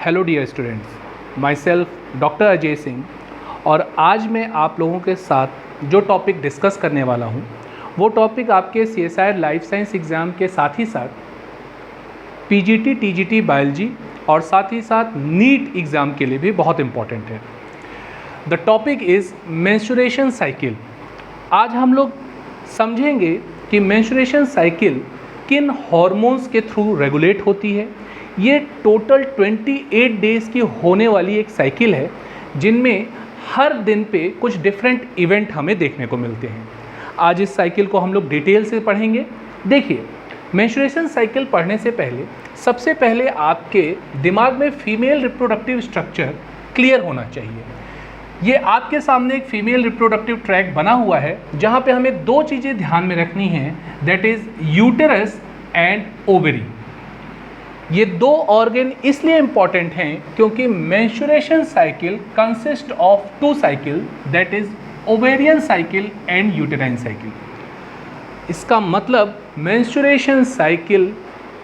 Hello dear students, myself doctor Ajay Singh. और आज मैं आप लोगों के साथ जो टॉपिक डिस्कस करने वाला हूँ वो टॉपिक आपके CSIR लाइफ साइंस एग्ज़ाम के साथ ही साथ PGT TGT बायोलॉजी और साथ ही साथ नीट एग्ज़ाम के लिए भी बहुत इम्पॉर्टेंट है। The topic is menstruation cycle. आज हम लोग समझेंगे कि मेंस्ट्रुएशन साइकिल किन हार्मोन्स के थ्रू रेगुलेट होती है। ये टोटल 28 डेज़ की होने वाली एक साइकिल है जिनमें हर दिन पे कुछ डिफरेंट इवेंट हमें देखने को मिलते हैं। आज इस साइकिल को हम लोग डिटेल से पढ़ेंगे। देखिए, मेंस्ट्रुएशन साइकिल पढ़ने से पहले सबसे पहले आपके दिमाग में फीमेल रिप्रोडक्टिव स्ट्रक्चर क्लियर होना चाहिए। ये आपके सामने एक फीमेल रिप्रोडक्टिव ट्रैक बना हुआ है जहाँ पे हमें दो चीज़ें ध्यान में रखनी हैं, that is uterus and ovary. ये दो ऑर्गन इसलिए इम्पॉर्टेंट हैं क्योंकि menstruation cycle consist of two cycle, that is ovarian cycle and uterine cycle. इसका मतलब मेंस्ट्रुएशन साइकिल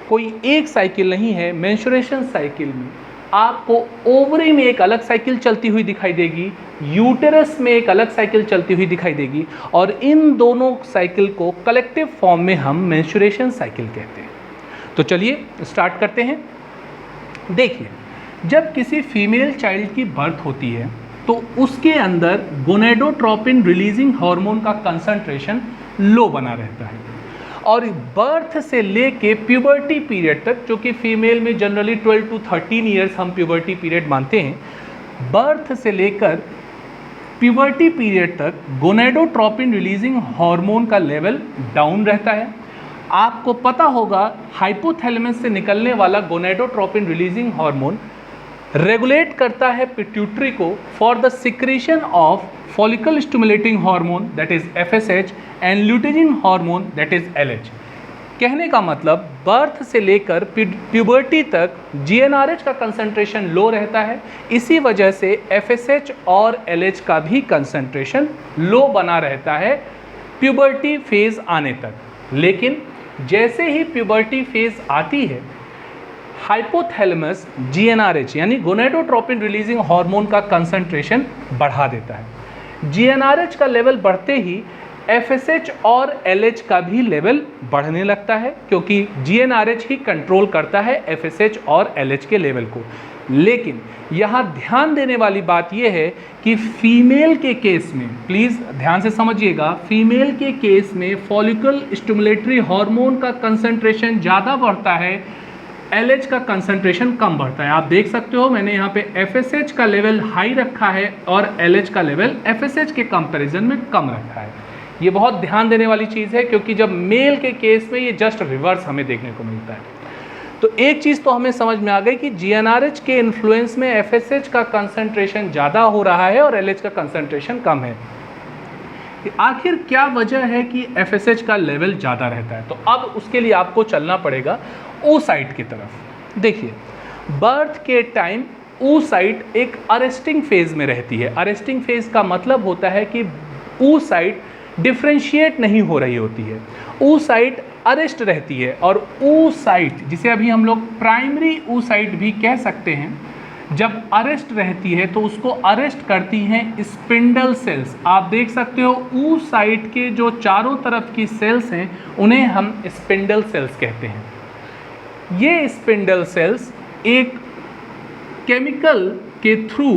कोई एक साइकिल नहीं है। मेंस्ट्रुएशन साइकिल में आपको ओवरी में एक अलग साइकिल चलती हुई दिखाई देगी, यूटेरस में एक अलग साइकिल चलती हुई दिखाई देगी, और इन दोनों साइकिल को कलेक्टिव फॉर्म में हम मेंस्ट्रुएशन साइकिल कहते हैं। तो चलिए स्टार्ट करते हैं। देखिए, जब किसी फीमेल चाइल्ड की बर्थ होती है तो उसके अंदर गोनेडोट्रोपिन रिलीजिंग हार्मोन का कंसंट्रेशन लो बना रहता है, और बर्थ से लेके प्यूबर्टी पीरियड तक, जो कि फीमेल में जनरली 12 to 13 ईयर्स हम प्यूबर्टी पीरियड मानते हैं, बर्थ से लेकर प्यूबर्टी पीरियड तक गोनेडोट्रोपिन रिलीजिंग हार्मोन का लेवल डाउन रहता है। आपको पता होगा हाइपोथैलेमस से निकलने वाला गोनेडोट्रोपिन रिलीजिंग हार्मोन रेगुलेट करता है पिट्यूटरी को for the secretion of follicle stimulating hormone, that is FSH, and luteinizing hormone, that is LH। कहने का मतलब बर्थ से लेकर प्यूबर्टी तक GnRH का कंसंट्रेशन लो रहता है। इसी वजह से FSH और LH का भी कंसंट्रेशन लो बना रहता है प्यूबर्टी फेज आने तक। लेकिन जैसे ही प्यूबर्टी फेज आती है, हाइपोथैलेमस GnRH यानी गोनेडोट्रोपिन रिलीजिंग हार्मोन का कंसंट्रेशन बढ़ा देता है। GnRH का लेवल बढ़ते ही FSH और LH का भी लेवल बढ़ने लगता है, क्योंकि GnRH ही कंट्रोल करता है FSH और LH के लेवल को। लेकिन यहाँ ध्यान देने वाली बात यह है कि फीमेल के केस में, प्लीज़ ध्यान से समझिएगा, फीमेल के केस में फॉलिकल स्टिमुलेटरी हार्मोन का कंसंट्रेशन ज़्यादा बढ़ता है, LH का कंसंट्रेशन कम बढ़ता है। आप देख सकते हो मैंने यहाँ पे FSH का लेवल हाई रखा है और LH का लेवल FSH के कंपैरिजन में कम रखा है। ये बहुत ध्यान देने वाली चीज़ है, क्योंकि जब मेल के केस में ये जस्ट रिवर्स हमें देखने को मिलता है। तो एक चीज़ तो हमें समझ में आ गई कि GnRH के इन्फ्लुएंस में FSH का कंसंट्रेशन ज़्यादा हो रहा है और LH का कंसंट्रेशन कम है। आखिर क्या वजह है कि FSH का लेवल ज़्यादा रहता है? तो अब उसके लिए आपको चलना पड़ेगा oocyte की तरफ। देखिए, बर्थ के टाइम oocyte एक अरेस्टिंग फेज में रहती है। अरेस्टिंग फेज का मतलब होता है कि oocyte डिफ्रेंशिएट नहीं हो रही होती है, oocyte अरेस्ट रहती है। और oocyte, जिसे अभी हम लोग प्राइमरी oocyte भी कह सकते हैं, जब अरेस्ट रहती है तो उसको अरेस्ट करती हैं स्पिंडल सेल्स। आप देख सकते हो oocyte के जो चारों तरफ की सेल्स हैं उन्हें हम स्पिंडल सेल्स कहते हैं। ये स्पिंडल सेल्स एक केमिकल के थ्रू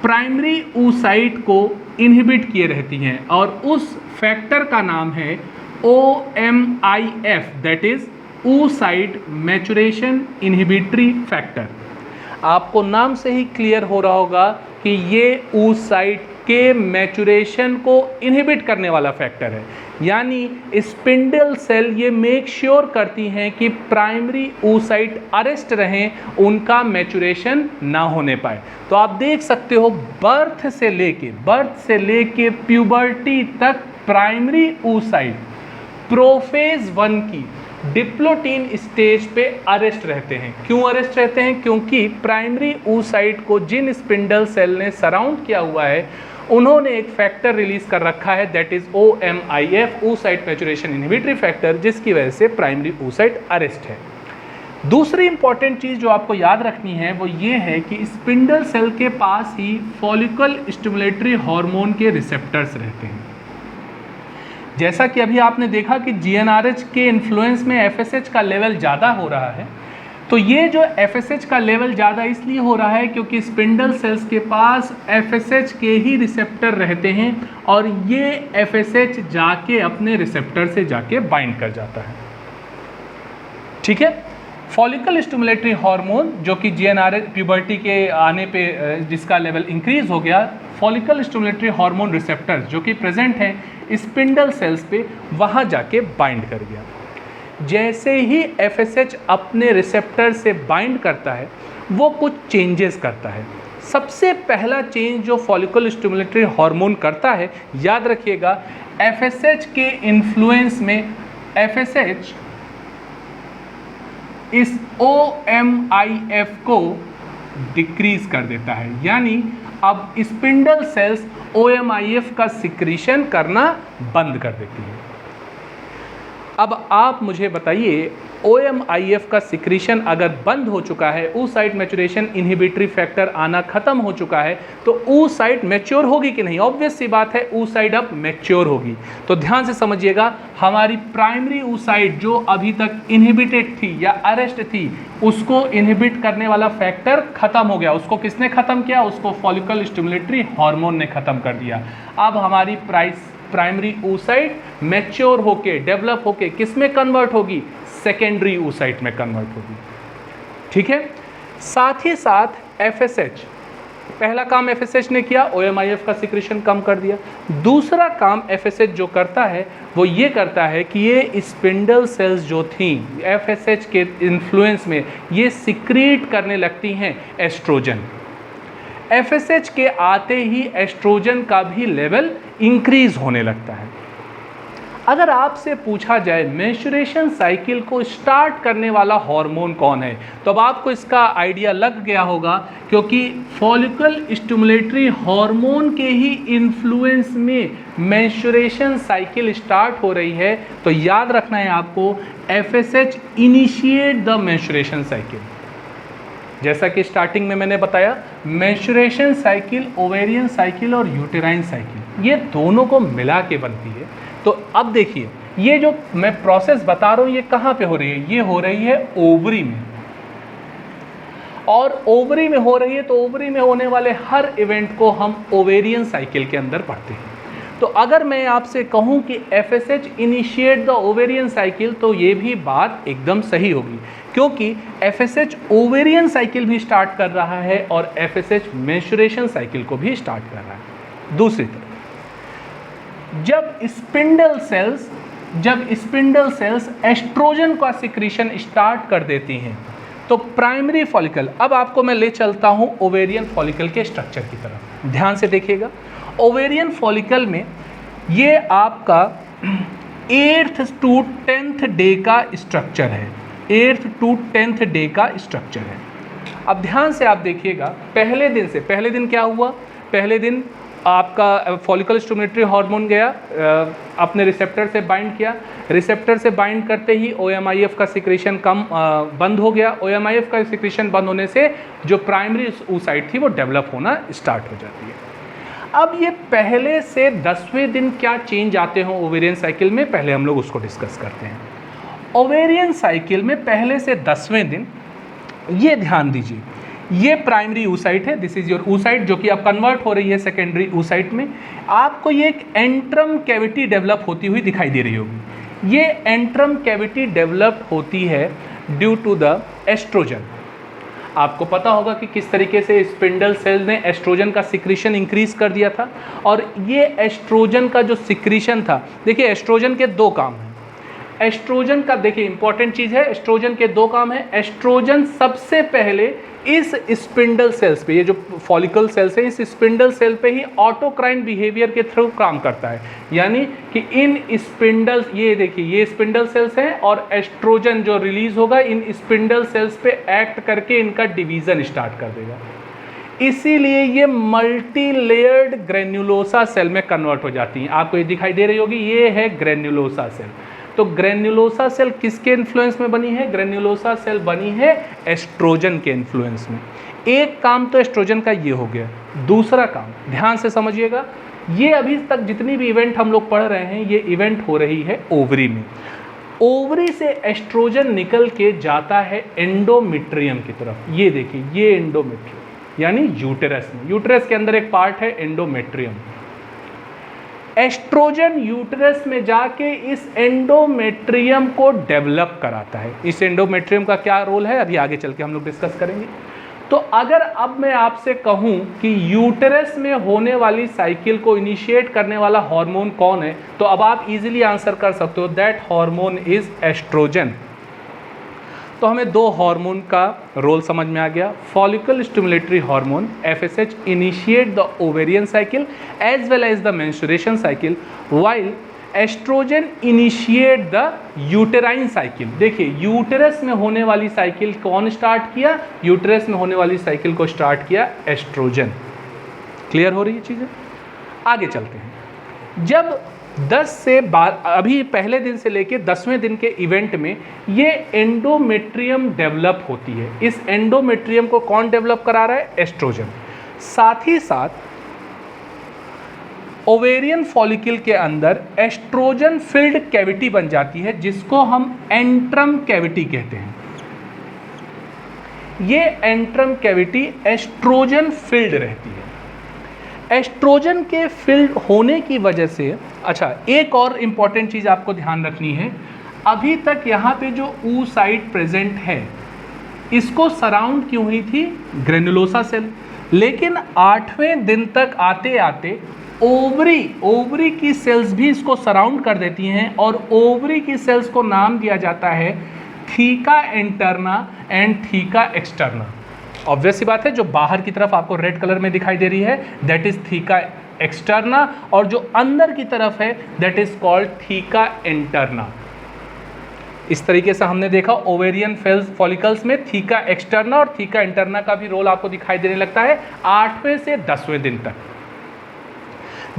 प्राइमरी oocyte को इनहिबिट किए रहती हैं, और उस फैक्टर का नाम है OMIF, that is oocyte maturation inhibitory factor. आपको नाम से ही क्लियर हो रहा होगा कि ये oocyte के मैचुरेशन को इनहिबिट करने वाला फैक्टर है। यानी स्पिंडल सेल ये मेक श्योर करती हैं कि प्राइमरी oocyte अरेस्ट रहें, उनका मैचुरेशन ना होने पाए। तो आप देख सकते हो बर्थ से लेके प्यूबर्टी तक प्राइमरी oocyte प्रोफेज 1 की डिप्लोटीन स्टेज पे अरेस्ट रहते हैं। क्यों अरेस्ट रहते हैं? क्योंकि प्राइमरी oocyte को जिन स्पिंडल सेल ने सराउंड किया हुआ है उन्होंने एक फैक्टर रिलीज कर रखा है, that is OMIF, oocyte maturation inhibitory factor, जिसकी वजह से प्राइमरी oocyte अरेस्ट है। दूसरी इंपॉर्टेंट चीज़ जो आपको याद रखनी है वो ये है कि स्पिंडल सेल के पास ही फॉलिकल स्टिमुलेटरी हार्मोन के रिसेप्टर्स रहते हैं। जैसा कि अभी आपने देखा कि GnRH के इन्फ्लुएंस में FSH का लेवल ज़्यादा हो रहा है, तो ये जो FSH का लेवल ज़्यादा इसलिए हो रहा है क्योंकि स्पिंडल सेल्स के पास FSH के ही रिसेप्टर रहते हैं और ये FSH जाके अपने रिसेप्टर से जाके बाइंड कर जाता है। ठीक है, फॉलिकल स्टिमुलेटरी हार्मोन जो कि GnRH प्यूबर्टी के आने पे जिसका लेवल इंक्रीज हो गया, फॉलिकल स्टिमुलेटरी हार्मोन रिसेप्टर्स जो कि प्रेजेंट हैं स्पिंडल सेल्स पे, वहाँ जाके बाइंड कर गया। जैसे ही FSH अपने रिसेप्टर से बाइंड करता है वो कुछ चेंजेस करता है। सबसे पहला चेंज जो फॉलिकल स्टिमुलेटरी हार्मोन करता है, याद रखिएगा, FSH के इन्फ्लुएंस में FSH इस OMIF को डिक्रीज कर देता है, यानी अब स्पिंडल सेल्स OMIF का सिक्रीशन करना बंद कर देती है। अब आप मुझे बताइए, OMIF का सिक्रीशन अगर बंद हो चुका है, oocyte मैच्योरेशन इनहिबिटरी फैक्टर आना खत्म हो चुका है, तो oocyte मैच्योर होगी कि नहीं? ऑब्वियस सी बात है, oocyte अब मैच्योर होगी। तो ध्यान से समझिएगा, हमारी प्राइमरी oocyte जो अभी तक इनहिबिटेड थी या अरेस्ट थी, उसको इनहिबिट करने वाला फैक्टर खत्म हो गया। उसको किसने खत्म किया? उसको फॉलिकल स्टिमुलेटरी हार्मोन ने खत्म कर दिया। अब हमारी प्राइमरी oocyte मैच्योर होके, डेवलप होके किस में कन्वर्ट होगी? सेकेंडरी oocyte में कन्वर्ट होगी। ठीक है, साथ ही साथ FSH, पहला काम FSH ने किया, OMIF का सिक्रीशन कम कर दिया। दूसरा काम FSH जो करता है वो ये करता है कि ये स्पिंडल सेल्स जो थी FSH के इन्फ्लुएंस में, ये सिक्रीट करने लगती हैं एस्ट्रोजन। FSH के आते ही एस्ट्रोजन का भी लेवल इंक्रीज होने लगता है। अगर आपसे पूछा जाए मेंस्ट्रुएशन साइकिल को स्टार्ट करने वाला हार्मोन कौन है, तो अब आपको इसका आइडिया लग गया होगा, क्योंकि फॉलिकल स्टिमुलेटरी हार्मोन के ही इन्फ्लुएंस में मेंस्ट्रुएशन साइकिल स्टार्ट हो रही है। तो याद रखना है आपको, FSH initiate the menstruation cycle. जैसा कि स्टार्टिंग में मैंने बताया, मेंस्ट्रुएशन साइकिल, ओवेरियन साइकिल और यूटेराइन साइकिल, ये दोनों को मिला के बनती है। तो अब देखिए, ये जो मैं प्रोसेस बता रहा हूँ ये कहाँ पे हो रही है? ये हो रही है ओवरी में, और ओवरी में हो रही है तो ओवरी में होने वाले हर इवेंट को हम ओवेरियन साइकिल के अंदर पढ़ते हैं। तो अगर मैं आपसे कहूँ कि FSH initiate the ovarian cycle, तो ये भी बात एकदम सही होगी, क्योंकि FSH ओवेरियन साइकिल भी स्टार्ट कर रहा है और FSH मेंस्ट्रुएशन साइकिल को भी स्टार्ट कर रहा है। दूसरी तरफ, जब स्पिंडल सेल्स एस्ट्रोजन का सिक्रीशन स्टार्ट कर देती हैं, तो प्राइमरी फॉलिकल, अब आपको मैं ले चलता हूं ओवेरियन फॉलिकल के स्ट्रक्चर की तरफ। ध्यान से देखिएगा, ओवेरियन फॉलिकल में ये आपका 8th to 10th डे का स्ट्रक्चर है। 8th to 10th डे का स्ट्रक्चर है। अब ध्यान से आप देखिएगा, पहले दिन क्या हुआ? पहले दिन आपका फॉलिकल स्टिमुलेटरी हार्मोन गया, अपने रिसेप्टर से बाइंड किया। रिसेप्टर से बाइंड करते ही OMIF का सिक्रीशन बंद हो गया। OMIF का सिक्रीशन बंद होने से जो प्राइमरी oocyte थी वो डेवलप होना स्टार्ट हो जाती है। अब ये पहले से 10वें दिन क्या चेंज आते हैं ओवेरियन साइकिल में, पहले हम लोग उसको डिस्कस करते हैं। ओवेरियन साइकिल में पहले से 10वें दिन, ये ध्यान दीजिए, ये प्राइमरी oocyte है, दिस इज योर oocyte, जो कि अब कन्वर्ट हो रही है सेकेंडरी oocyte में। आपको ये एक एंट्रम कैविटी डेवलप होती हुई दिखाई दे रही होगी। ये एंट्रम कैविटी डेवलप होती है ड्यू टू द एस्ट्रोजन। आपको पता होगा कि किस तरीके से स्पिंडल सेल ने एस्ट्रोजन का सिक्रीशन इंक्रीज कर दिया था, और ये एस्ट्रोजन का जो सिक्रीशन था, देखिए एस्ट्रोजन के दो काम हैं। एस्ट्रोजन का देखिए इंपॉर्टेंट चीज़ है, एस्ट्रोजन के दो काम है। एस्ट्रोजन सबसे पहले इस स्पिंडल सेल्स पे, ये जो फॉलिकल सेल्स है, इस स्पिंडल सेल पे ही ऑटोक्राइन बिहेवियर के थ्रू काम करता है। यानी कि इन स्पिंडल, ये देखिए ये स्पिंडल सेल्स हैं, और एस्ट्रोजन जो रिलीज होगा इन स्पिंडल सेल्स पे एक्ट करके इनका डिवीज़न स्टार्ट कर देगा। इसीलिए ये मल्टी लेयर्ड ग्रेन्युलोसा सेल में कन्वर्ट हो जाती हैं। आपको ये दिखाई दे रही होगी, ये है ग्रेन्युलोसा सेल। तो ग्रेन्युलोसा सेल किसके इन्फ्लुएंस में बनी है? ग्रेन्युलोसा सेल बनी है एस्ट्रोजन के इन्फ्लुएंस में। एक काम तो एस्ट्रोजन का ये हो गया। दूसरा काम ध्यान से समझिएगा, ये अभी तक जितनी भी इवेंट हम लोग पढ़ रहे हैं ये इवेंट हो रही है ओवरी में। ओवरी से एस्ट्रोजन निकल के जाता है एंडोमेट्रियम की तरफ। ये देखिए, ये एंडोमेट्रियम यानी यूटेरस में। यूटेरस के अंदर एक पार्ट है एंडोमेट्रियम। एस्ट्रोजन यूटेरस में जाके इस एंडोमेट्रियम को डेवलप कराता है। इस एंडोमेट्रियम का क्या रोल है अभी आगे चल के हम लोग डिस्कस करेंगे। तो अगर अब मैं आपसे कहूं कि यूटेरस में होने वाली साइकिल को इनिशिएट करने वाला हार्मोन कौन है, तो अब आप इजीली आंसर कर सकते हो, दैट हार्मोन इज एस्ट्रोजन। तो हमें दो हार्मोन का रोल समझ में आ गया। Follicle stimulatory hormone FSH initiate the ovarian cycle as well as the menstruation cycle, while estrogen initiate the uterine cycle. देखिए, यूटेरस में होने वाली साइकिल कौन स्टार्ट किया? यूटेरस में होने वाली साइकिल को स्टार्ट किया एस्ट्रोजन। क्लियर हो रही है चीज़ें? आगे चलते हैं। जब 10 से 12 अभी पहले दिन से लेके 10वें दिन के इवेंट में ये एंडोमेट्रियम डेवलप होती है। इस एंडोमेट्रियम को कौन डेवलप करा रहा है? एस्ट्रोजन। साथ ही साथ ओवेरियन फॉलिकल के अंदर एस्ट्रोजन फिल्ड कैविटी बन जाती है, जिसको हम एंट्रम कैविटी कहते हैं। ये एंट्रम कैविटी एस्ट्रोजन फिल्ड रहती है। एस्ट्रोजन के फिल्ड होने की वजह से, अच्छा एक और इम्पॉर्टेंट चीज़ आपको ध्यान रखनी है, अभी तक यहाँ पे जो ऊ साइट प्रेजेंट है इसको सराउंड क्यों हुई थी? Granulosa cell. लेकिन 8वें दिन तक आते आते ओवरी की सेल्स भी इसको सराउंड कर देती हैं और ओवरी की सेल्स को नाम दिया जाता है theca interna and theca externa. Obvious सी बात है, जो बाहर की तरफ आपको रेड कलर में दिखाई दे रही है दैट इज थीका एक्सटर्ना, और जो अंदर की तरफ है that is called theca interna. इस तरीके से हमने देखा ओवेरियन फॉलिकल्स में थीका एक्सटर्ना और थीका इंटरना का भी रोल आपको दिखाई देने लगता है 8वें से 10वें दिन तक।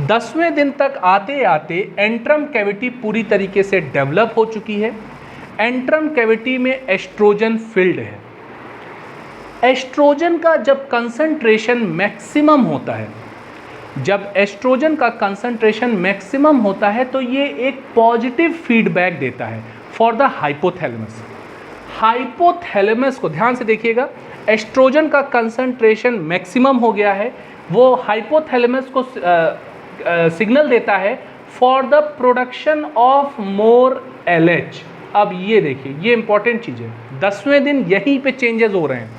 10वें दिन तक आते आते एंट्रम कैविटी पूरी तरीके से डेवलप हो चुकी है। एंट्रम कैविटी में एस्ट्रोजन फिल्ड है। एस्ट्रोजन का जब कंसंट्रेशन मैक्सिमम होता है, जब एस्ट्रोजन का कंसंट्रेशन मैक्सिमम होता है तो ये एक पॉजिटिव फीडबैक देता है फॉर द हाइपोथैलेमस। हाइपोथैलेमस को ध्यान से देखिएगा, एस्ट्रोजन का कंसंट्रेशन मैक्सिमम हो गया है, वो हाइपोथैलेमस को सिग्नल देता है for the production of more LH। अब ये देखिए, ये इंपॉर्टेंट चीज़ है, 10वें दिन यहीं पे चेंजेस हो रहे हैं।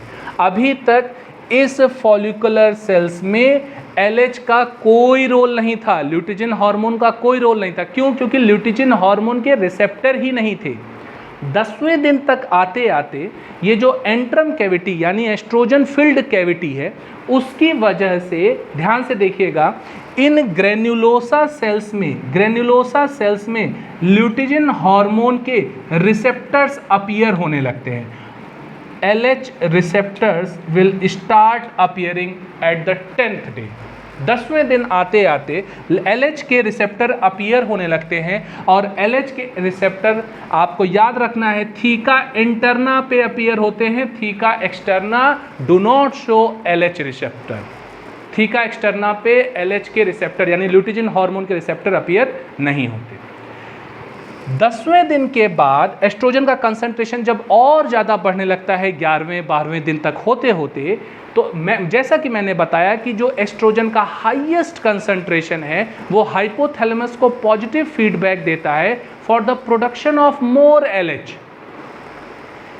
अभी तक इस फॉलिकुलर सेल्स में LH का कोई रोल नहीं था, ल्यूटिजिन हार्मोन का कोई रोल नहीं था। क्यों? क्योंकि ल्यूटिजिन हार्मोन के रिसेप्टर ही नहीं थे। 10वें दिन तक आते आते ये जो एंट्रम कैविटी यानी एस्ट्रोजन फिल्ड कैविटी है, उसकी वजह से ध्यान से देखिएगा, इन ग्रेन्युलोसा सेल्स में ल्यूटिजिन हार्मोन के रिसेप्टर्स अपीयर होने लगते हैं। LH receptors will start appearing at the 10th day. 10वें दिन आते आते LH के रिसेप्टर अपीयर होने लगते हैं, और LH के रिसेप्टर आपको याद रखना है थीका इंटरना पे अपीयर होते हैं, theca externa do not show LH receptor. Theca externa पे LH के रिसेप्टर यानी ल्यूटिजिन हार्मोन के रिसेप्टर अपीयर नहीं होते। 10वें दिन के बाद एस्ट्रोजन का कंसंट्रेशन जब और ज़्यादा बढ़ने लगता है 11वें-12वें दिन तक होते होते, तो जैसा कि मैंने बताया कि जो एस्ट्रोजन का हाईएस्ट कंसंट्रेशन है वो हाइपोथैलेमस को पॉजिटिव फीडबैक देता है for the production of more LH,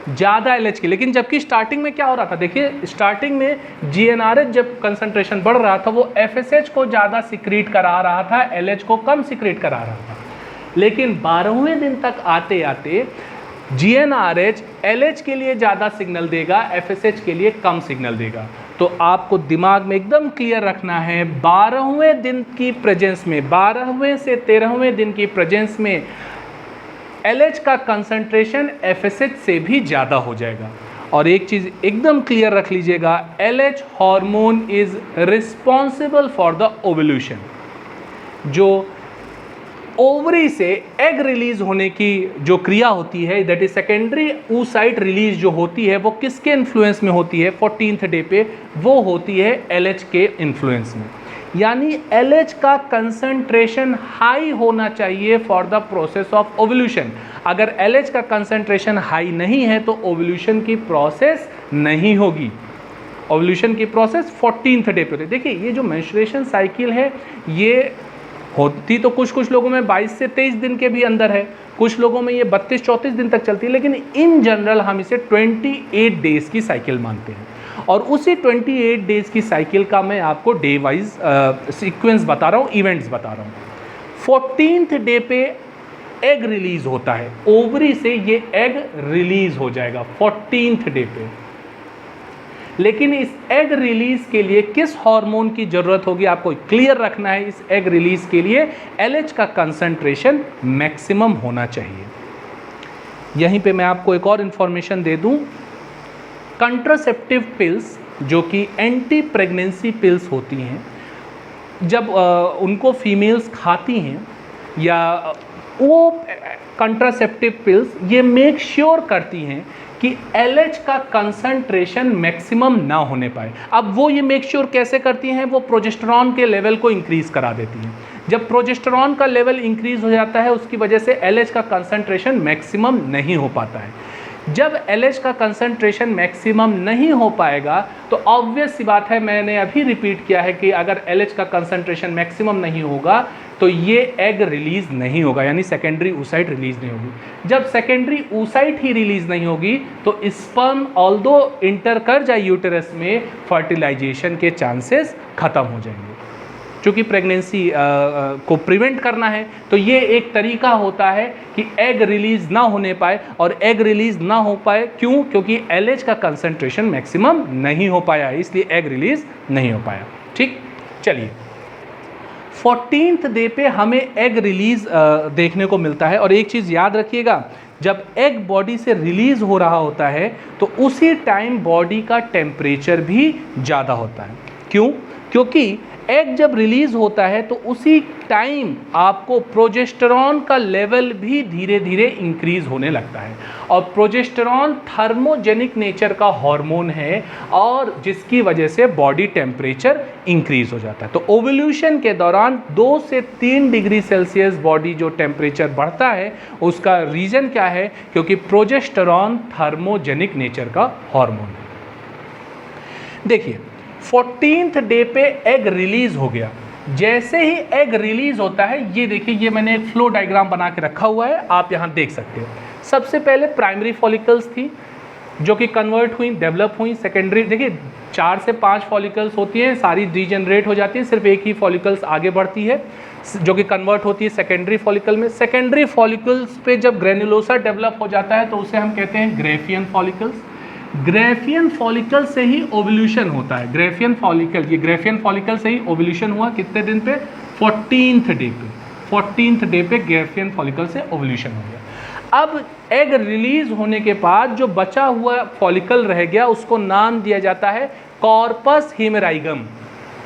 ज़्यादा LH की। लेकिन जबकि स्टार्टिंग में क्या हो रहा था, देखिए स्टार्टिंग में GnRH जब कंसंट्रेशन बढ़ रहा था वो FSH को ज़्यादा सिक्रीट करा रहा था, LH को कम सिक्रीट करा रहा था। लेकिन 12वें दिन तक आते आते GnRH LH के लिए ज़्यादा सिग्नल देगा, FSH के लिए कम सिग्नल देगा। तो आपको दिमाग में एकदम क्लियर रखना है, 12वें दिन की प्रेजेंस में, 12वें से 13वें दिन की प्रेजेंस में LH का कंसंट्रेशन FSH से भी ज़्यादा हो जाएगा। और एक चीज़ एकदम क्लियर रख लीजिएगा, LH hormone is responsible for the ovulation. जो ओवरी से एग रिलीज होने की जो क्रिया होती है, that is secondary oocyte release जो होती है, वो किसके इन्फ्लुएंस में होती है 14th डे पे? वो होती है LH के इन्फ्लुएंस में। यानी LH का कंसंट्रेशन हाई होना चाहिए for the process of ovulation. अगर LH का कंसंट्रेशन हाई नहीं है तो ओव्यूलेशन की प्रोसेस नहीं होगी। ओव्यूलेशन की प्रोसेस 14th डे पे होती है। देखिए ये जो मेंस्ट्रुएशन साइकिल है ये होती तो कुछ लोगों में 22 से 23 दिन के भी अंदर है, कुछ लोगों में ये 32-34 दिन तक चलती है, लेकिन इन जनरल हम इसे 28 डेज की साइकिल मानते हैं। और उसी 28 डेज की साइकिल का मैं आपको डे वाइज सीक्वेंस बता रहा हूँ, इवेंट्स बता रहा हूँ। 14th डे पे एग रिलीज होता है, ओवरी से ये एग रिलीज हो जाएगा 14th डे पे। लेकिन इस एग रिलीज के लिए किस हार्मोन की जरूरत होगी? आपको क्लियर रखना है, इस एग रिलीज के लिए LH का कंसंट्रेशन मैक्सिमम होना चाहिए। यहीं पे मैं आपको एक और इंफॉर्मेशन दे दूं, कंट्रासेप्टिव पिल्स जो कि एंटी प्रेगनेंसी पिल्स होती हैं, जब उनको फीमेल्स खाती हैं या वो कंट्रासेप्टिव पिल्स ये मेक श्योर करती हैं कि LH का कंसंट्रेशन मैक्सिमम ना होने पाए। अब वो ये मेक श्योर कैसे करती हैं? वो प्रोजेस्टेरॉन के लेवल को इंक्रीज करा देती हैं। जब प्रोजेस्टेरॉन का लेवल इंक्रीज हो जाता है उसकी वजह से LH का कंसंट्रेशन मैक्सिमम नहीं हो पाता है। जब LH का कंसंट्रेशन मैक्सिमम नहीं हो पाएगा तो ऑब्वियस सी बात है, मैंने अभी रिपीट किया है कि अगर LH का कंसंट्रेशन मैक्सिमम नहीं होगा तो ये एग रिलीज नहीं होगा, यानी सेकेंडरी oocyte रिलीज नहीं होगी। जब सेकेंडरी oocyte ही रिलीज नहीं होगी तो स्पर्म ऑल्दो इंटर कर जाए यूटेरस में, फर्टिलाइजेशन के चांसेस खत्म हो जाएंगे। क्योंकि प्रेगनेंसी को प्रिवेंट करना है तो ये एक तरीका होता है कि एग रिलीज ना होने पाए, और एग रिलीज ना हो पाए क्यों? क्योंकि LH का कंसंट्रेशन मैक्सिमम नहीं हो पाया, इसलिए एग रिलीज नहीं हो पाया। ठीक, चलिए 14th डे पे हमें एग रिलीज देखने को मिलता है। और एक चीज़ याद रखिएगा, जब एग बॉडी से रिलीज हो रहा होता है तो उसी टाइम बॉडी का टेम्परेचर भी ज़्यादा होता है। क्यों? क्योंकि एग जब रिलीज होता है तो उसी टाइम आपको प्रोजेस्टेरॉन का लेवल भी धीरे धीरे इंक्रीज होने लगता है। और प्रोजेस्टेरॉन थर्मोजेनिक नेचर का हार्मोन है और जिसकी वजह से बॉडी टेम्परेचर इंक्रीज हो जाता है। तो ओव्यूलेशन के दौरान 2 से 3 डिग्री सेल्सियस बॉडी जो टेम्परेचर बढ़ता है उसका रीज़न क्या है? क्योंकि प्रोजेस्टेरॉन थर्मोजेनिक नेचर का हार्मोन है। देखिए 14th डे पे एग रिलीज हो गया। जैसे ही एग रिलीज होता है, ये देखिए, ये मैंने एक फ्लो डायग्राम बना के रखा हुआ है, आप यहाँ देख सकते हो। सबसे पहले प्राइमरी फॉलिकल्स थी जो कि कन्वर्ट हुई, डेवलप हुई। सेकेंडरी, देखिए 4 से 5 फॉलिकल्स होती हैं, सारी डीजनरेट हो जाती है, सिर्फ एक ही फॉलिकल्स आगे बढ़ती है जो कि कन्वर्ट होती है सेकेंडरी फॉलिकल में। सेकेंडरी फॉलिकल्स पे जब ग्रेन्युलोसा डेवलप हो जाता है तो उसे हम कहते हैं ग्रेफियन फॉलिकल्स। ग्रेफियन फॉलिकल से ही ओव्यूलेशन होता है। ग्रेफियन फॉलिकल, ये ग्रेफियन फॉलिकल से ही ओव्यूलेशन हुआ कितने दिन पे? 14th डे पे। 14th डे पे ग्रेफियन फॉलिकल से ओव्यूलेशन हो गया। अब एग रिलीज होने के बाद जो बचा हुआ फॉलिकल रह गया उसको नाम दिया जाता है कॉर्पस ह्यूमेराइगम।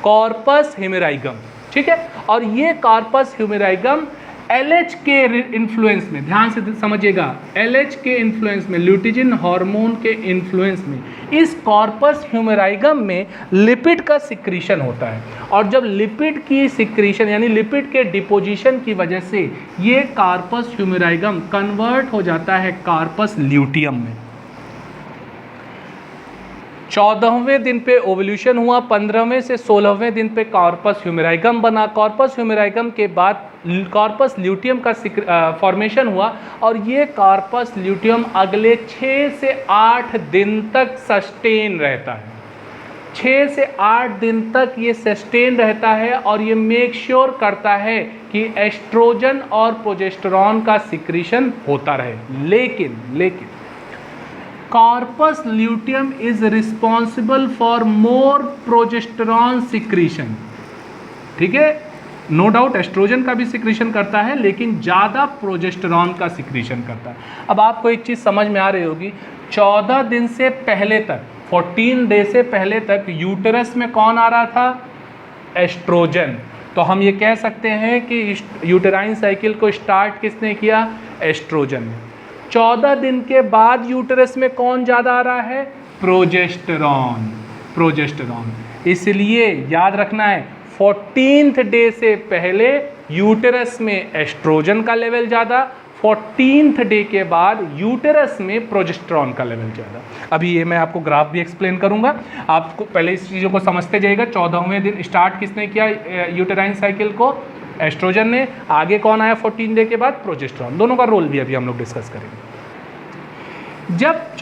कॉर्पस ह्यूमेराइगम, ठीक है। और ये कॉर्पस ह्यूमेराइगम LH के इन्फ्लुएंस में, ध्यान से समझिएगा, LH के इन्फ्लुएंस में, ल्यूटिजिन हार्मोन के इन्फ्लुएंस में, इस कॉर्पस ह्यूमेराइगम में लिपिड का सिक्रीशन होता है। और जब लिपिड की सिक्रीशन यानी लिपिड के डिपोजिशन की वजह से ये कॉर्पस ह्यूमेराइगम कन्वर्ट हो जाता है कॉर्पस ल्यूटियम में। 14वें दिन पे ओव्यूलेशन हुआ, 15वें से 16वें दिन पे कॉर्पस ह्यूमेराइगम बना। कॉर्पस ह्यूमेराइगम के बाद कॉर्पस ल्यूटियम का फॉर्मेशन हुआ और ये कॉर्पस ल्यूटियम अगले 6 से 8 दिन तक सस्टेन रहता है। 6 से 8 दिन तक ये सस्टेन रहता है और ये मेक श्योर करता है कि एस्ट्रोजन और प्रोजेस्टेरॉन का सिक्रीशन होता रहे। लेकिन corpus luteum is responsible for more progesterone secretion, ठीक है। नो डाउट एस्ट्रोजन का भी सिक्रीशन करता है लेकिन ज़्यादा प्रोजेस्टेरॉन का सिक्रीशन करता है। अब आपको एक चीज़ समझ में आ रही होगी, 14 दिन से पहले तक, 14 डे से पहले तक यूटेरस में कौन आ रहा था? एस्ट्रोजन। तो हम ये कह सकते हैं कि यूटेराइन साइकिल को स्टार्ट किसने किया? एस्ट्रोजन ने। 14 दिन के बाद यूटेरस में कौन ज़्यादा आ रहा है? प्रोजेस्टेरॉन। प्रोजेस्टेरॉन। इसलिए याद रखना है 14th डे से पहले यूटेरस में एस्ट्रोजन का लेवल ज़्यादा, 14th डे के बाद यूटेरस में प्रोजेस्टेरॉन का लेवल ज़्यादा। अभी ये मैं आपको ग्राफ भी एक्सप्लेन करूंगा, आपको पहले इस चीज़ों को समझते जाइएगा। 14वें दिन स्टार्ट किसने किया यूटेराइन साइकिल को? एस्ट्रोजन ने। आगे कौन आया 14 डे के बाद? प्रोजेस्टेरॉन। दोनों का रोल भी अभी हम लोग डिस्कस करेंगे। जब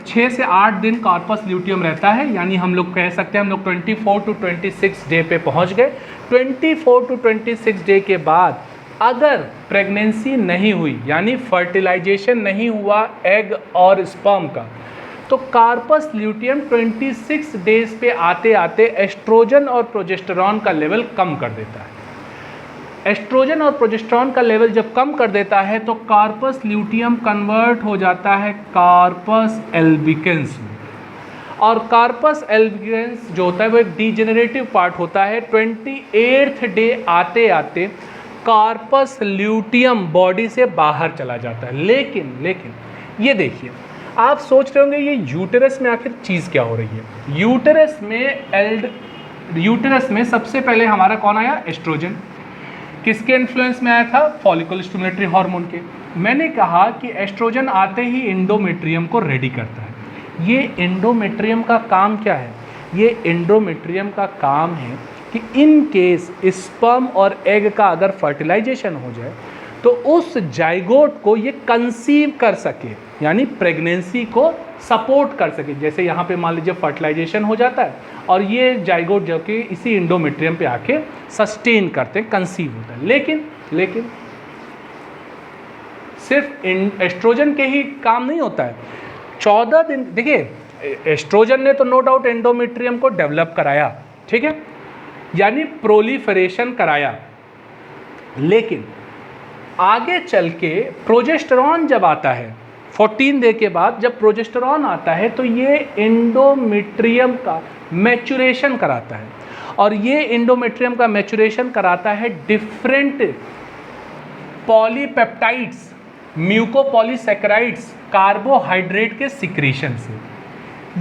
6 से 8 दिन कार्पस ल्यूटियम रहता है, यानी हम लोग कह सकते हैं हम लोग 24 to 26 डे पे पहुंच गए। 24 to 26 डे के बाद अगर प्रेगनेंसी नहीं हुई, यानी फर्टिलाइजेशन नहीं हुआ एग और स्पर्म का, तो कार्पस ल्यूटियम 26 डेज पे आते आते एस्ट्रोजन और प्रोजेस्टेरॉन का लेवल कम कर देता है। एस्ट्रोजन और प्रोजेस्टेरॉन का लेवल जब कम कर देता है तो कार्पस ल्यूटियम कन्वर्ट हो जाता है कार्पस एल्बिकेंस में, और कार्पस एल्बिकेंस जो होता है वो एक डीजेनरेटिव पार्ट होता है। 28th डे आते आते कार्पस ल्यूटियम बॉडी से बाहर चला जाता है। लेकिन ये देखिए, आप सोच रहे होंगे ये यूटेरस में आखिर चीज़ क्या हो रही है? यूटेरस में सबसे पहले हमारा कौन आया? एस्ट्रोजन। किसके इन्फ्लुएंस में आया था? फॉलिकल स्टिमुलेटरी हार्मोन के। मैंने कहा कि एस्ट्रोजन आते ही एंडोमेट्रियम को रेडी करता है। ये एंडोमेट्रियम का काम क्या है? ये एंडोमेट्रियम का काम है कि इन केस स्पर्म और एग का अगर फर्टिलाइजेशन हो जाए तो उस जाइगोट को ये कंसीव कर सके, यानी प्रेगनेंसी को सपोर्ट कर सके। जैसे यहाँ पे मान लीजिए फर्टिलाइजेशन हो जाता है और ये जाइगोट जो कि इसी एंडोमेट्रियम पे आके सस्टेन करते हैं, कंसीव होता है। लेकिन सिर्फ एस्ट्रोजन के ही काम नहीं होता है। 14 दिन, देखिए एस्ट्रोजन ने तो नो डाउट एंडोमेट्रियम को डेवलप कराया, ठीक है, यानी प्रोलिफरेशन कराया, लेकिन आगे चल के प्रोजेस्टेरॉन जब आता है 14 डे के बाद, जब प्रोजेस्टेरॉन आता है तो ये एंडोमेट्रियम का मैचुरेशन कराता है, और ये एंडोमेट्रियम का मैचुरेशन कराता है डिफरेंट पॉलीपेप्टाइड्स, म्यूकोपॉलीसैकेराइड्स, कार्बोहाइड्रेट के सिक्रीशन से।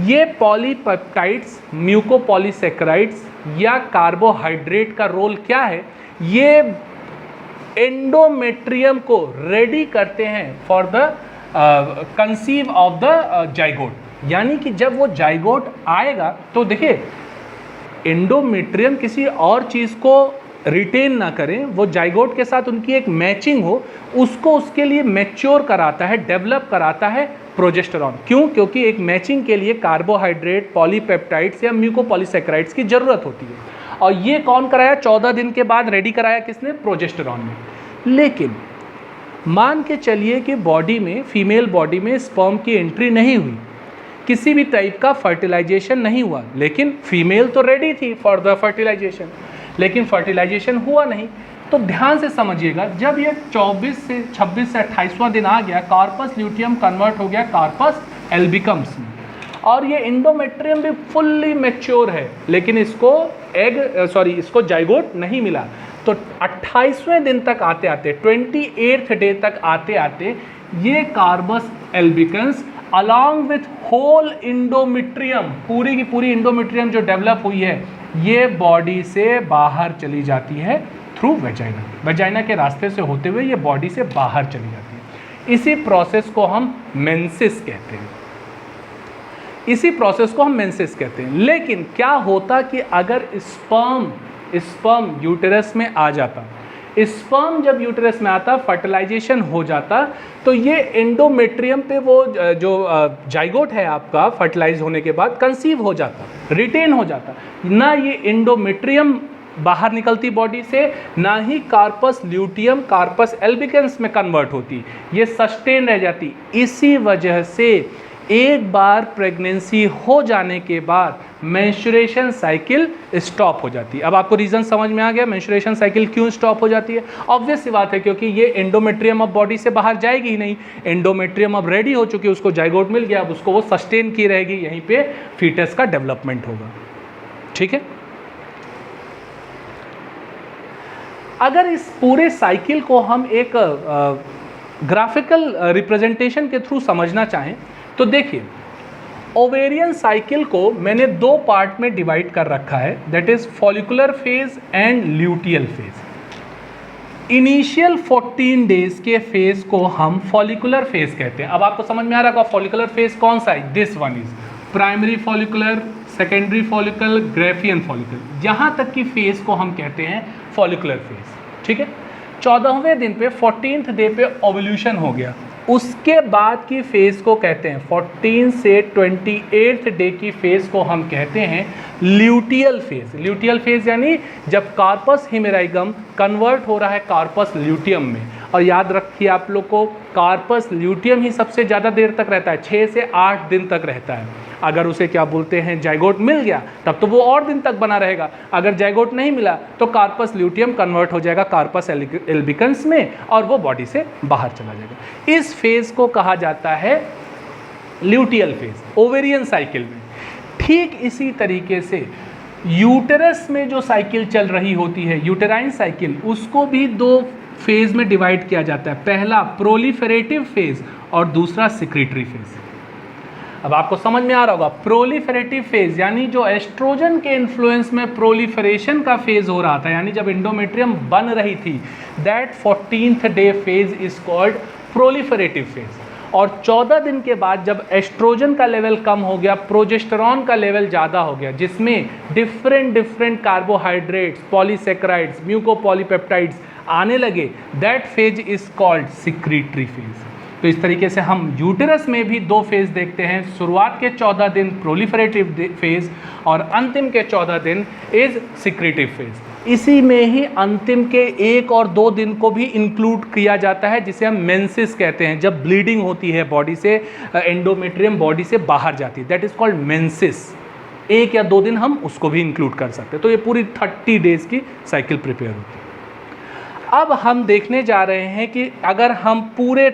ये पॉलीपेप्टाइड्स, म्यूकोपॉलीसैकेराइड्स या कार्बोहाइड्रेट का रोल क्या है? ये एंडोमेट्रियम को रेडी करते हैं for the conceive of the zygote, यानी कि जब वो जाइगोट आएगा तो देखिए एंडोमेट्रियम किसी और चीज़ को रिटेन ना करें, वो जाइगोट के साथ उनकी एक मैचिंग हो, उसको उसके लिए मैच्योर कराता है, डेवलप कराता है प्रोजेस्टेरॉन। क्यों? क्योंकि एक मैचिंग के लिए कार्बोहाइड्रेट, पॉलीपेप्टाइड्स या म्यूकोपॉलीसैकेराइड्स की ज़रूरत होती है, और ये कौन कराया? 14 दिन के बाद रेडी कराया किसने? प्रोजेस्टेरॉन ने। लेकिन मान के चलिए कि बॉडी में, फीमेल बॉडी में स्पर्म की एंट्री नहीं हुई, किसी भी टाइप का फर्टिलाइजेशन नहीं हुआ, लेकिन फीमेल तो रेडी थी फॉर द फर्टिलाइजेशन, लेकिन फर्टिलाइजेशन हुआ नहीं। तो ध्यान से समझिएगा, जब ये 26 से 28वां दिन आ गया, कार्पस ल्यूटियम कन्वर्ट हो गया कार्पस एल्बिकम्स में, और ये एंडोमेट्रियम भी फुल्ली मैच्योर है, लेकिन इसको जाइगोट नहीं मिला। तो 28वें दिन तक आते आते, 28th डे तक आते आते ये corpus albicans along with whole endometrium, पूरी की पूरी इंडोमेट्रियम जो डेवलप हुई है, ये बॉडी से बाहर चली जाती है थ्रू वेजाइना। वेजाइना के रास्ते से होते हुए ये बॉडी से बाहर चली जाती है। इसी प्रोसेस को हम मेंसेस कहते हैं। लेकिन क्या होता कि अगर स्पर्म यूटेरस में आ जाता, स्पर्म जब यूटेरस में आता, फर्टिलाइजेशन हो जाता, तो ये एंडोमेट्रियम पे वो जो जाइगोट है आपका फर्टिलाइज होने के बाद कंसीव हो जाता, रिटेन हो जाता। ना ये एंडोमेट्रियम बाहर निकलती बॉडी से, ना ही कार्पस ल्यूटियम कार्पस एल्बिकन्स में कन्वर्ट होती, ये सस्टेन रह जाती। इसी वजह से एक बार प्रेगनेंसी हो जाने के बाद मेंस्ट्रुएशन साइकिल स्टॉप हो जाती है। अब आपको रीज़न समझ में आ गया मेंस्ट्रुएशन साइकिल क्यों स्टॉप हो जाती है? ऑब्वियस सी बात है, क्योंकि ये एंडोमेट्रियम अब बॉडी से बाहर जाएगी ही नहीं। एंडोमेट्रियम अब रेडी हो चुकी है, उसको जाइगोट मिल गया, अब उसको वो सस्टेन की रहेगी, यहीं पे फीटस का डेवलपमेंट होगा। ठीक है, अगर इस पूरे साइकिल को हम एक ग्राफिकल रिप्रेजेंटेशन के थ्रू समझना चाहें तो देखिए, ओवेरियन साइकिल को मैंने दो पार्ट में डिवाइड कर रखा है, that is follicular phase and luteal phase. Initial 14 days के फेज को हम फॉलिकुलर फेज कहते हैं। अब आपको समझ में आ रहा होगा फॉलिकुलर फेज कौन सा है, this one is primary follicular, secondary follicle, Graafian follicle, यहाँ तक की फेज को हम कहते हैं फॉलिकुलर फेज। ठीक है, 14वें दिन पे 14th डे पे ओवल्यूशन हो गया, उसके बाद की फेज को कहते हैं 14 से 28th डे की फेज को हम कहते हैं ल्यूटियल फेज। ल्यूटियल फेज यानी जब कार्पस हिमेराइगम कन्वर्ट हो रहा है कार्पस ल्यूटियम में। और याद रखिए आप लोग को, कार्पस ल्यूटियम ही सबसे ज़्यादा देर तक रहता है, 6 से 8 दिन तक रहता है। अगर उसे क्या बोलते हैं जाइगोट मिल गया तब तो वो और दिन तक बना रहेगा, अगर जाइगोट नहीं मिला तो कार्पस ल्यूटियम कन्वर्ट हो जाएगा कार्पस एल्बिकन्स में और वो बॉडी से बाहर चला जाएगा। इस फेज को कहा जाता है ल्यूटियल फेज ओवेरियन साइकिल में। ठीक इसी तरीके से यूटेरस में जो साइकिल चल रही होती है यूटेराइन साइकिल, उसको भी दो फेज में डिवाइड किया जाता है, पहला प्रोलिफेरेटिव फेज और दूसरा सिक्रीटरी फेज। अब आपको समझ में आ रहा होगा, प्रोलिफेरेटिव फेज यानी जो एस्ट्रोजन के इन्फ्लुएंस में प्रोलिफेरेशन का फेज हो रहा था, यानी जब एंडोमेट्रियम बन रही थी, that 14th day phase is called proliferative phase. और 14 दिन के बाद जब एस्ट्रोजन का लेवल कम हो गया, प्रोजेस्टेरॉन का लेवल ज़्यादा हो गया, जिसमें डिफरेंट कार्बोहाइड्रेट्स, पॉलीसेक्राइड्स, म्यूकोपॉलीपेप्टाइड्स आने लगे, that phase is called secretory phase. तो इस तरीके से हम यूटेरस में भी दो फेज देखते हैं, शुरुआत के 14 दिन प्रोलिफेरेटिव फेज और अंतिम के 14 दिन इज सिक्रीटिव फेज। इसी में ही अंतिम के 1 और 2 दिन को भी इंक्लूड किया जाता है, जिसे हम मेंसिस कहते हैं, जब ब्लीडिंग होती है बॉडी से, एंडोमेट्रियम बॉडी से बाहर जाती है, दैट इज कॉल्ड मेंसिस। 1 या 2 दिन हम उसको भी इंक्लूड कर सकते हैं। तो ये पूरी 30 डेज की साइकिल प्रिपेयर होती है। अब हम देखने जा रहे हैं कि अगर हम पूरे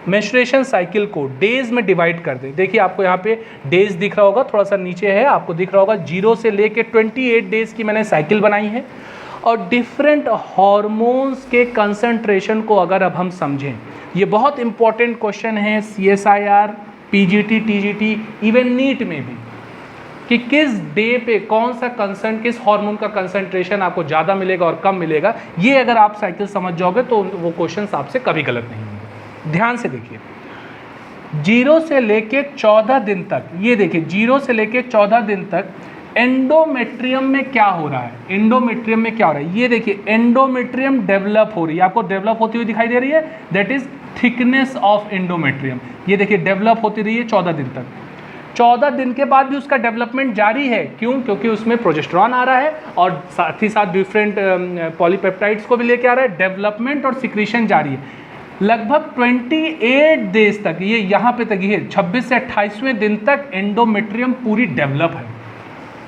मेंस्ट्रुएशन साइकिल को डेज में डिवाइड कर दें, देखिए आपको यहाँ पे डेज दिख रहा होगा, थोड़ा सा नीचे है, आपको दिख रहा होगा 0 से लेके 28 डेज की मैंने साइकिल बनाई है। और डिफरेंट हार्मोन्स के कंसंट्रेशन को अगर अब हम समझें, ये बहुत इंपॉर्टेंट क्वेश्चन है CSIR, PGT, TGT, even NEET में भी, कि किस डे पे कौन सा किस हार्मोन का कंसंट्रेशन आपको ज़्यादा मिलेगा और कम मिलेगा। ये अगर आप साइकिल समझ जाओगे तो वो क्वेश्चंस आपसे कभी गलत नहीं होंगे। ध्यान से देखिए, 0 से लेके 14 दिन तक, ये देखिए 0 से लेके 14 दिन तक एंडोमेट्रियम में क्या हो रहा है, एंडोमेट्रियम में क्या हो रहा है, ये देखिए एंडोमेट्रियम डेवलप हो रही है, आपको डेवलप होती हुई दिखाई दे रही है, that is thickness of endometrium. ये देखिए डेवलप होती रही है 14 दिन तक। 14 दिन के बाद भी उसका डेवलपमेंट जारी है, क्यों? क्योंकि उसमें प्रोजेस्टेरॉन आ रहा है और साथ ही साथ डिफरेंट पॉलीपेप्टाइड्स को भी लेके आ रहा है, डेवलपमेंट और सिक्रीशन जारी है। लगभग 28 डेज तक, ये यहाँ पे तक ये 26 से 28वें दिन तक एंडोमेट्रियम पूरी डेवलप है।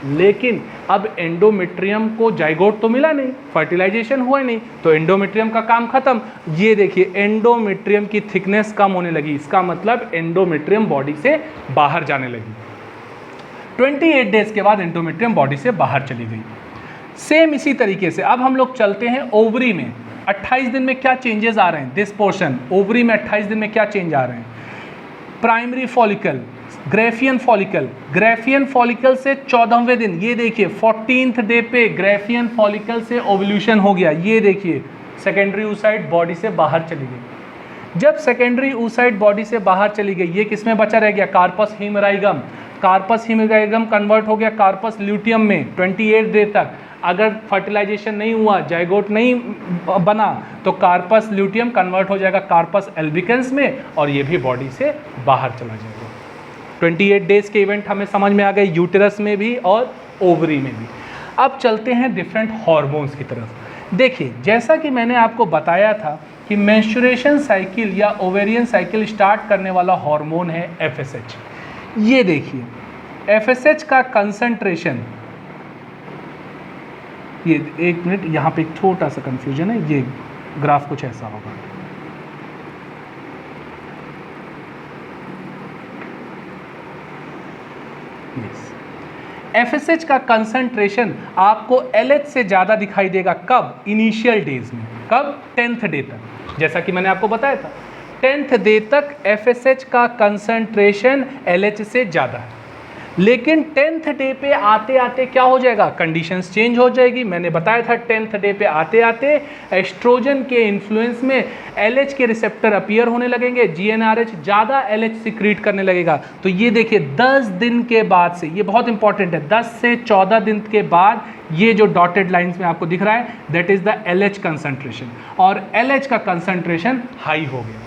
लेकिन अब एंडोमेट्रियम को जाइगोट तो मिला नहीं, फर्टिलाइजेशन हुआ नहीं, तो एंडोमेट्रियम का काम खत्म। ये देखिए एंडोमेट्रियम की थिकनेस कम होने लगी, इसका मतलब एंडोमेट्रियम बॉडी से बाहर जाने लगी। 28 डेज के बाद एंडोमेट्रियम बॉडी से बाहर चली गई। सेम इसी तरीके से अब हम लोग चलते हैं ओवरी में। 28 दिन में क्या चेंजेस आ रहे हैं, दिस पोर्शन ओवरी में 28 दिन में क्या चेंज आ रहे हैं। Primary follicle, Graafian follicle, Graafian follicle से 14वें दिन, ये देखिए 14th डे पे ग्रेफियन फॉलिकल से ओवल्यूशन हो गया। ये देखिए सेकेंडरी oocyte बॉडी से बाहर चली गई। जब सेकेंडरी oocyte बॉडी से बाहर चली गई, ये किस में बचा रह गया, कार्पस हिमेराइगम। कार्पस हिमेराइगम कन्वर्ट हो गया कार्पस ल्यूटियम में 28 डे तक। अगर फर्टिलाइजेशन नहीं हुआ, जाइगोट नहीं बना, तो कार्पस ल्यूटियम कन्वर्ट हो जाएगा कार्पस एल्बिकन्स में और ये भी बॉडी से बाहर चला जाएगा। 28 डेज के इवेंट हमें समझ में आ गए यूटेरस में भी और ओवरी में भी। अब चलते हैं डिफरेंट हार्मोन्स की तरफ। देखिए जैसा कि मैंने आपको बताया था कि मेंस्ट्रुएशन साइकिल या ओवेरियन साइकिल स्टार्ट करने वाला हार्मोन है FSH। ये देखिए FSH का कंसंट्रेशन, ये एक मिनट, यहाँ पे एक छोटा सा कंफ्यूजन है, ये ग्राफ कुछ ऐसा होगा। FSH का कंसंट्रेशन आपको LH से ज़्यादा दिखाई देगा कब? इनिशियल डेज में। कब? 10th डे तक। जैसा कि मैंने आपको बताया था 10th डे तक FSH का कंसंट्रेशन LH से ज़्यादा है, लेकिन 10th डे पे आते आते क्या हो जाएगा? कंडीशंस चेंज हो जाएगी। मैंने बताया था 10th डे पे आते आते एस्ट्रोजन के इन्फ्लुएंस में LH के रिसेप्टर अपीयर होने लगेंगे, GnRH ज़्यादा LH सिक्रीट करने लगेगा। तो ये देखिए 10 दिन के बाद से, ये बहुत इंपॉर्टेंट है, 10 से 14 दिन के बाद ये जो डॉटेड लाइंस में आपको दिख रहा है that is the LH concentration, और LH का कंसंट्रेशन हाई हो गया।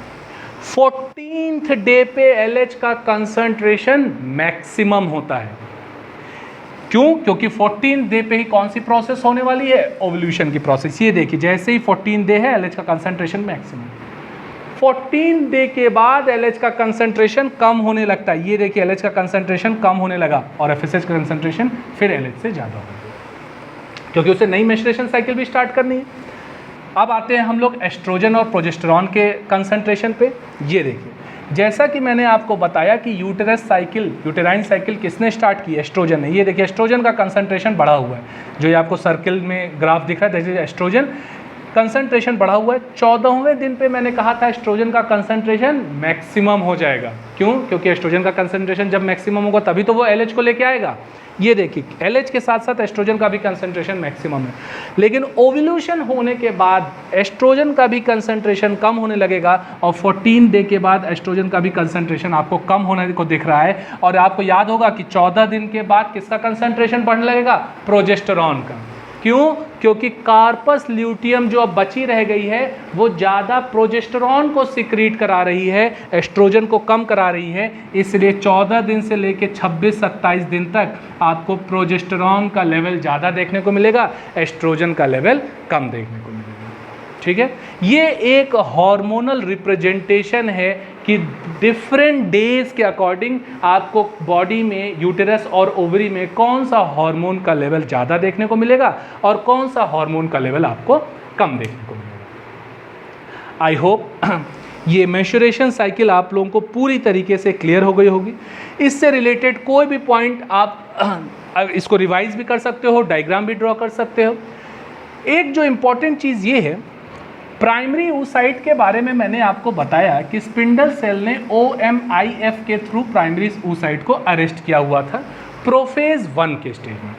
14th डे पे LH का कंसंट्रेशन मैक्सिमम होता है। क्यों? क्योंकि 14th डे पे ही कौन सी प्रोसेस होने वाली है? ओवल्यूशन की प्रोसेस। ये देखिए जैसे ही 14th डे है LH का कंसंट्रेशन मैक्सिमम, 14th डे के बाद LH का कंसंट्रेशन कम होने लगता है। ये देखिए LH का कंसंट्रेशन कम होने लगा और FSH का कंसंट्रेशन फिर LH से ज़्यादा होगा, क्योंकि उसे नई मैच्योरेशन साइकिल भी स्टार्ट करनी है। अब आते हैं हम लोग एस्ट्रोजन और प्रोजेस्टेरॉन के कंसंट्रेशन पे। ये देखिए जैसा कि मैंने आपको बताया कि यूटेराइन साइकिल किसने स्टार्ट की? एस्ट्रोजन ने। ये देखिए एस्ट्रोजन का कंसंट्रेशन बढ़ा हुआ है, जो ये आपको सर्किल में ग्राफ दिख रहा है, दैट इज एस्ट्रोजन कंसंट्रेशन बढ़ा हुआ है। 14वें दिन पे मैंने कहा था एस्ट्रोजन का कंसंट्रेशन मैक्सिमम हो जाएगा। क्यों? क्योंकि एस्ट्रोजन का कंसंट्रेशन जब मैक्सिमम होगा तभी तो वो LH को लेके आएगा। ये देखिए LH के साथ साथ एस्ट्रोजन का भी कंसंट्रेशन मैक्सिमम है, लेकिन ओव्यूलेशन होने के बाद एस्ट्रोजन का भी कंसंट्रेशन कम होने लगेगा और 14 डे के बाद एस्ट्रोजन का भी कंसंट्रेशन आपको कम होने को दिख रहा है। और आपको याद होगा कि 14 दिन के बाद किसका कंसंट्रेशन बढ़ने लगेगा? प्रोजेस्टेरॉन का। क्यों? क्योंकि कार्पस ल्यूटियम जो अब बची रह गई है वो ज़्यादा प्रोजेस्टेरॉन को सिक्रीट करा रही है, एस्ट्रोजन को कम करा रही है, इसलिए 14 दिन से लेके 26-27 दिन तक आपको प्रोजेस्टेरॉन का लेवल ज़्यादा देखने को मिलेगा, एस्ट्रोजन का लेवल कम देखने को मिलेगा। ठीक है, ये एक हार्मोनल रिप्रेजेंटेशन है कि डिफरेंट डेज के अकॉर्डिंग आपको बॉडी में, यूटेरस और ओवरी में कौन सा हार्मोन का लेवल ज़्यादा देखने को मिलेगा और कौन सा हार्मोन का लेवल आपको कम देखने को मिलेगा। आई होप ये मेंस्ट्रुएशन साइकिल आप लोगों को पूरी तरीके से क्लियर हो गई होगी। इससे रिलेटेड कोई भी पॉइंट आप इसको रिवाइज भी कर सकते हो, डायग्राम भी ड्रॉ कर सकते हो। एक जो इम्पॉर्टेंट चीज़ ये है, प्राइमरी oocyte के बारे में मैंने आपको बताया कि स्पिंडल सेल ने OMIF के थ्रू प्राइमरी oocyte को अरेस्ट किया हुआ था प्रोफेज 1 के स्टेज में।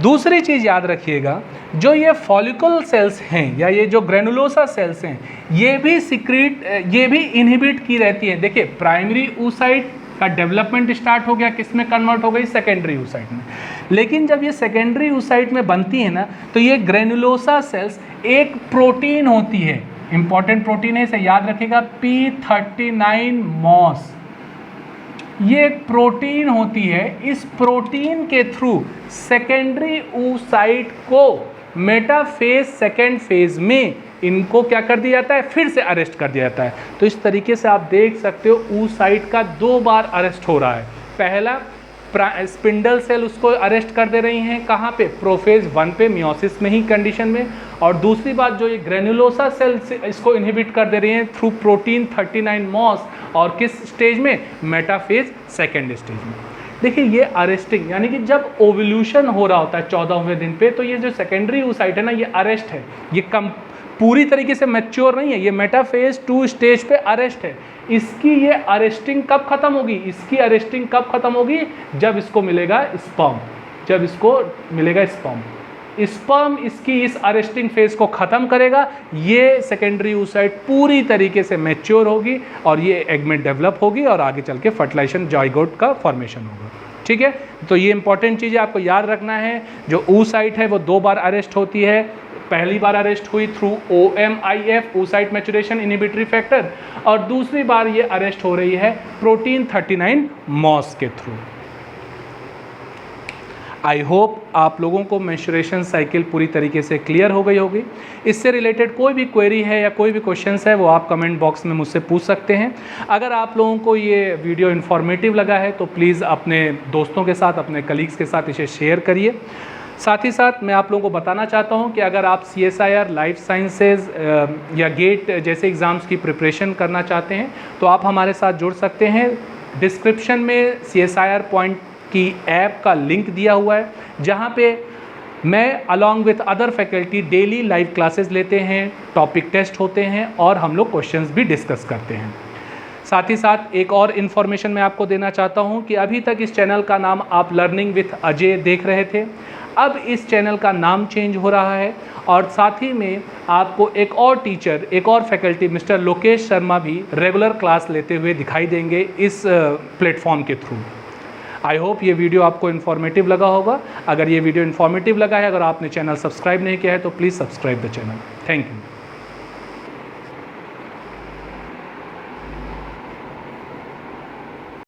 दूसरी चीज़ याद रखिएगा, जो ये फॉलिकल सेल्स हैं या ये जो ग्रेनुलोसा सेल्स हैं, ये भी इनहिबिट की रहती हैं। देखिए प्राइमरी oocyte का डेवलपमेंट स्टार्ट हो गया, किस में कन्वर्ट हो गई? सेकेंडरी oocyte में। लेकिन जब ये सेकेंडरी oocyte में बनती है ना, तो ये ग्रेनुलोसा सेल्स एक प्रोटीन होती है, इंपॉर्टेंट प्रोटीन है, इसे याद रखिएगा, P39 मॉस। ये एक प्रोटीन होती है, इस प्रोटीन के थ्रू सेकेंडरी oocyte को मेटाफेज सेकेंड फेज में इनको क्या कर दिया जाता है? फिर से अरेस्ट कर दिया जाता है। तो इस तरीके से आप देख सकते हो oocyte का 2 बार अरेस्ट हो रहा है। पहला स्पिंडल सेल उसको अरेस्ट कर दे रही हैं, कहाँ पे? प्रोफेज 1 पे, मियोसिस में ही कंडीशन में। और दूसरी बात, जो ये ग्रेनुलोसा सेल इसको इनहिबिट कर दे रही हैं थ्रू प्रोटीन 39 मॉस, और किस स्टेज में? मेटाफेज सेकेंड स्टेज में। देखिए ये अरेस्टिंग, यानी कि जब ओवल्यूशन हो रहा होता है 14वें दिन पे, तो ये जो सेकेंडरी oocyte है ना, ये अरेस्ट है, ये कम पूरी तरीके से मैच्योर नहीं है, ये मेटाफेज 2 स्टेज पे अरेस्ट है। इसकी ये अरेस्टिंग कब खत्म होगी? इसकी अरेस्टिंग कब खत्म होगी? जब इसको मिलेगा स्पर्म, जब इसको मिलेगा स्पर्म इसकी इस अरेस्टिंग फेज को ख़त्म करेगा। ये सेकेंडरी oocyte पूरी तरीके से मैच्योर होगी और ये एग में डेवलप होगी और आगे चल के फर्टिलाइजेशन जाइगोट का फॉर्मेशन होगा। ठीक है, तो ये इंपॉर्टेंट चीज़ आपको याद रखना है। जो oocyte है वो 2 बार अरेस्ट होती है। पहली बार अरेस्ट हुई through OMIF, oocyte maturation inhibitory factor, और दूसरी बार ये अरेस्ट हो रही है प्रोटीन 39 मॉस के थ्रू। आई होप आप लोगों को मेंस्ट्रुएशन साइकिल पूरी तरीके से क्लियर हो गई होगी। इससे रिलेटेड कोई भी क्वेरी है या कोई भी क्वेश्चंस है वो आप कमेंट बॉक्स में मुझसे पूछ सकते हैं। अगर आप लोगों को ये वीडियो इन्फॉर्मेटिव लगा है तो प्लीज़ अपने दोस्तों के साथ, अपने कलीग्स के साथ इसे शेयर करिए। साथ ही साथ मैं आप लोगों को बताना चाहता हूं कि अगर आप CSIR, लाइफ साइंसेज या गेट जैसे एग्ज़ाम्स की प्रिपरेशन करना चाहते हैं तो आप हमारे साथ जुड़ सकते हैं। डिस्क्रिप्शन में CSIR की ऐप का लिंक दिया हुआ है, जहाँ पे मैं along with other faculty daily live classes लेते हैं, टॉपिक टेस्ट होते हैं और हम लोग क्वेश्चंस भी डिस्कस करते हैं। साथ ही साथ एक और इन्फॉर्मेशन मैं आपको देना चाहता हूं कि अभी तक इस चैनल का नाम आप लर्निंग विथ अजय देख रहे थे, अब इस चैनल का नाम चेंज हो रहा है और साथ ही में आपको एक और टीचर, एक और फैकल्टी मिस्टर लोकेश शर्मा भी रेगुलर क्लास लेते हुए दिखाई देंगे इस प्लेटफॉर्म के थ्रू। आई होप ये वीडियो आपको इन्फॉर्मेटिव लगा होगा। अगर ये वीडियो इन्फॉर्मेटिव लगा है, अगर आपने चैनल सब्सक्राइब नहीं किया है तो please subscribe the channel. Thank you.